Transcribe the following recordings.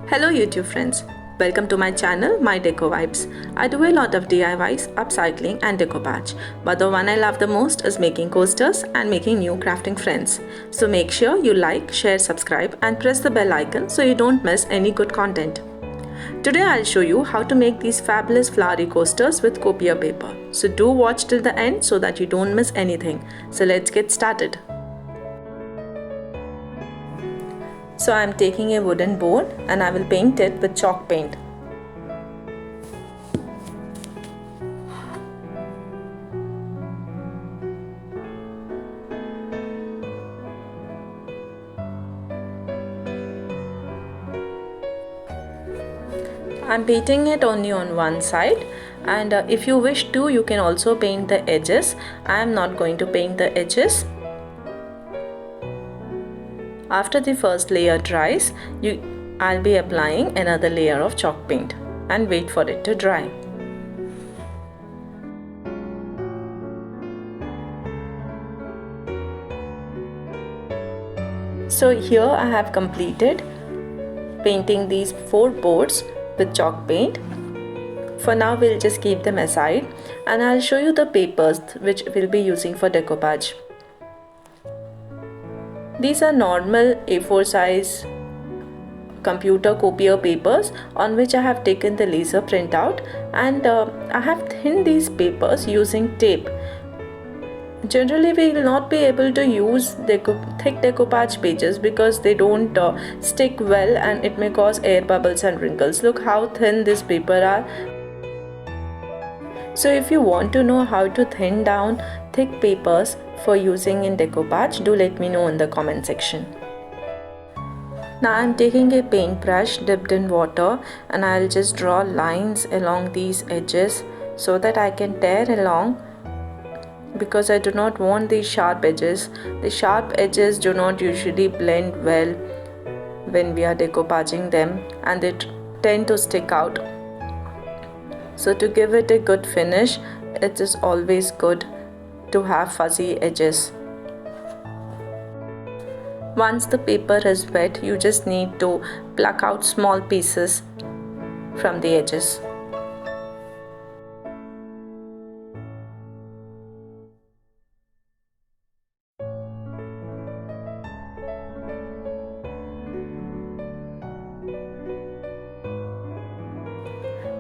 Hello YouTube friends, welcome to my channel My Deco Vibes. I do a lot of DIYs, upcycling and decoupage, but the one I love the most is making coasters and making new crafting friends. So make sure you like, share, subscribe and press the bell icon so you don't miss any good content. Today I'll show you how to make these fabulous flowery coasters with copier paper. So do watch till the end so that you don't miss anything. So let's get started. So I am taking a wooden board and I will paint it with chalk paint. I am painting it only on one side, and if you wish to, you can also paint the edges. I am not going to paint the edges. After the first layer dries, I'll be applying another layer of chalk paint and wait for it to dry. So here I have completed painting these 4 boards with chalk paint. For now we'll just keep them aside and I'll show you the papers which we'll be using for decoupage. These are normal A4 size computer copier papers on which I have taken the laser printout, and I have thinned these papers using tape. Generally we will not be able to use thick decoupage pages because they don't stick well and it may cause air bubbles and wrinkles. Look how thin this paper are. So if you want to know how to thin down thick papers for using in decoupage, do let me know in the comment section. Now I am taking a paintbrush dipped in water and I'll just draw lines along these edges so that I can tear along, because I do not want these sharp edges. The sharp edges do not usually blend well when we are decoupaging them and they tend to stick out. So to give it a good finish, it is always good to have fuzzy edges. Once the paper is wet, you just need to pluck out small pieces from the edges.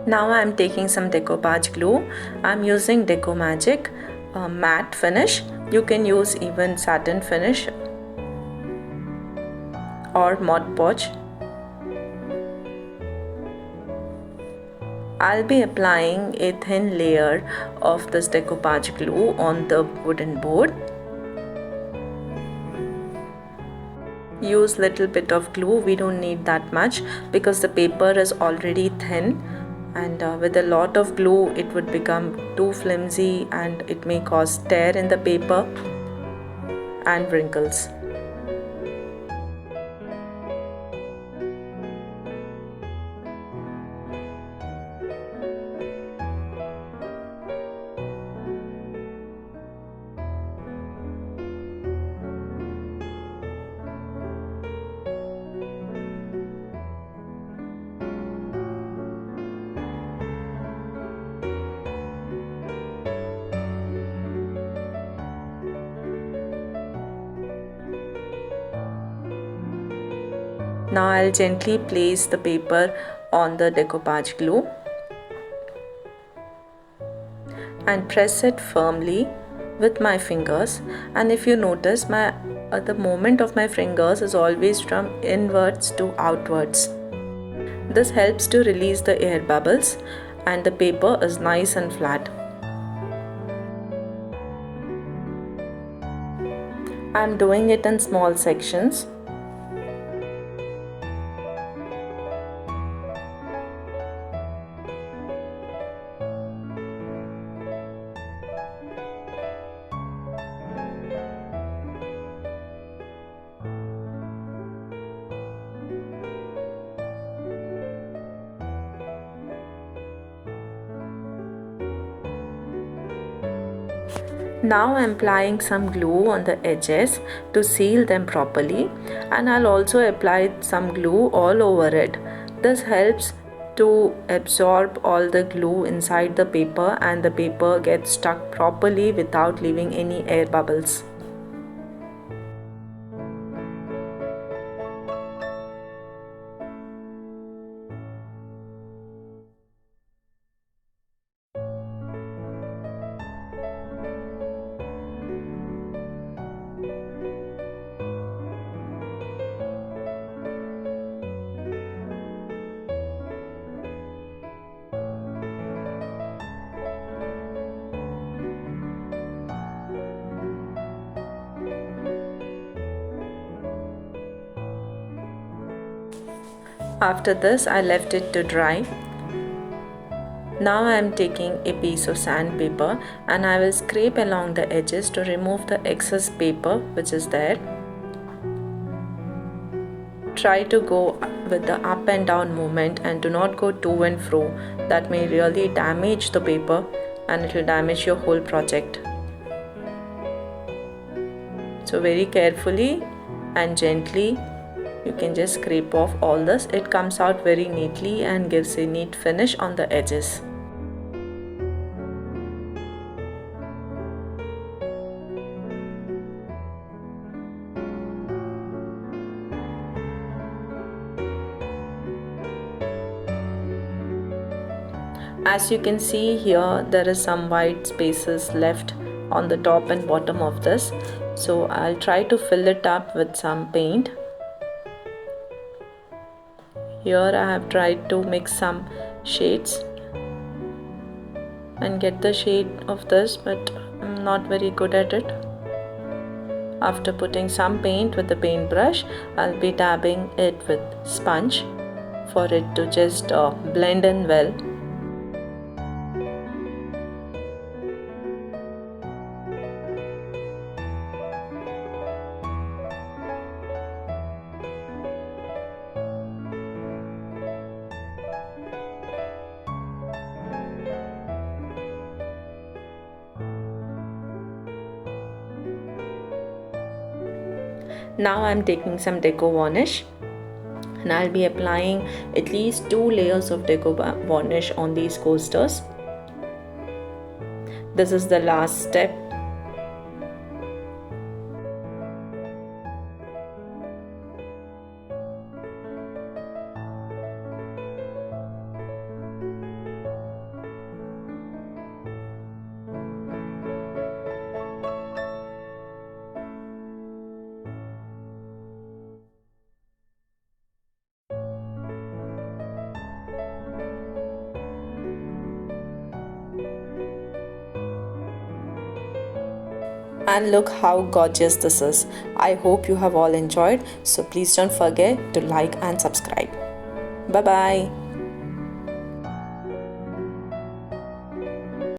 Now I am taking some decoupage glue. I am using Deco Magic matte finish. You can use even satin finish or Mod Podge. I'll be applying a thin layer of this decoupage glue on the wooden board. Use little bit of glue, we don't need that much because the paper is already thin, and with a lot of glue it would become too flimsy and it may cause tear in the paper and wrinkles. Now I'll gently place the paper on the decoupage glue and press it firmly with my fingers, and if you notice, the movement of my fingers is always from inwards to outwards. This helps to release the air bubbles and the paper is nice and flat. I'm doing it in small sections. Now I'm applying some glue on the edges to seal them properly, and I'll also apply some glue all over it. This helps to absorb all the glue inside the paper and the paper gets stuck properly without leaving any air bubbles. After this, I left it to dry. Now I am taking a piece of sandpaper and I will scrape along the edges to remove the excess paper which is there. Try to go with the up and down movement and do not go to and fro. That may really damage the paper and it will damage your whole project. So very carefully and gently you can just scrape off all this. It comes out very neatly and gives a neat finish on the edges. As you can see here, there is some white spaces left on the top and bottom of this. So I'll try to fill it up with some paint. Here I have tried to mix some shades and get the shade of this, but I'm not very good at it. After putting some paint with the paintbrush, I'll be dabbing it with sponge for it to just blend in well. Now I'm taking some deco varnish and I'll be applying at least 2 layers of deco varnish on these coasters. This is the last step. And look how gorgeous this is. I hope you have all enjoyed. So please don't forget to like and subscribe. Bye bye.